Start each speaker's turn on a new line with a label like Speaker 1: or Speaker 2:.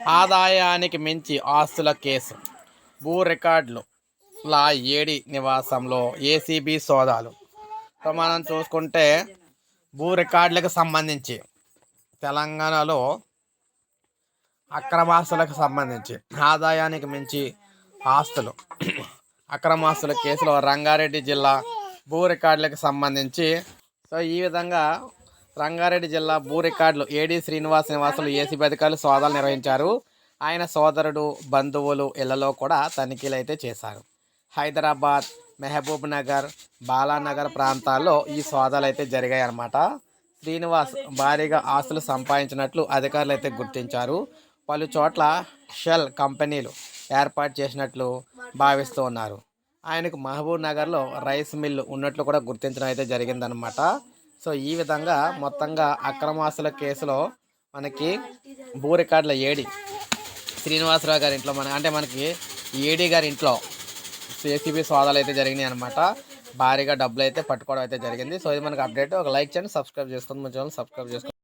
Speaker 1: ఆదాయానికి మించి ఆస్తుల కేసు. భూ రికార్డులు లా ఏడి నివాసంలో ఏసీబీ సోదాలు. సో మనం చూసుకుంటే భూ రికార్డులకు సంబంధించి తెలంగాణలో అక్రమాస్తులకు సంబంధించి ఆదాయానికి మించి ఆస్తులు అక్రమాస్తుల కేసులో రంగారెడ్డి జిల్లా భూ రికార్డులకు సంబంధించి సో ఈ విధంగా రంగారెడ్డి జిల్లా భూ రికార్డులు ఏడి శ్రీనివాస్ నివాసులు ఏసీబీ అధికారులు సోదాలు నిర్వహించారు. ఆయన సోదరుడు బంధువులు ఇళ్లలో కూడా తనిఖీలు అయితే చేశారు. హైదరాబాద్, మహబూబ్ నగర్, బాలానగర్ ప్రాంతాల్లో ఈ సోదాలు అయితే జరిగాయి అన్నమాట. శ్రీనివాస్ భారీగా ఆస్తులు సంపాదించినట్లు అధికారులు అయితే గుర్తించారు. పలు చోట్ల షెల్ కంపెనీలు ఏర్పాటు చేసినట్లు భావిస్తూ ఉన్నారు. ఆయనకు మహబూబ్ నగర్లో రైస్ మిల్లు ఉన్నట్లు కూడా గుర్తించడం అయితే జరిగిందనమాట. సో ఈ విధంగా మొత్తంగా అక్రమాస్తుల కేసులో మనకి భూ రికార్డుల ఏడి శ్రీనివాసరావు గారి ఇంట్లో మనకి ఏడీ గారి ఇంట్లో ఏసీబీ సోదాలు అయితే జరిగినాయి అనమాట. భారీగా డబ్బులు అయితే పట్టుకోవడం అయితే జరిగింది. సో ఇది మనకి అప్డేట్. ఒక లైక్ చేయండి, సబ్స్క్రైబ్ చేసుకోండి, మన ఛానల్ సబ్స్క్రైబ్ చేసుకోండి.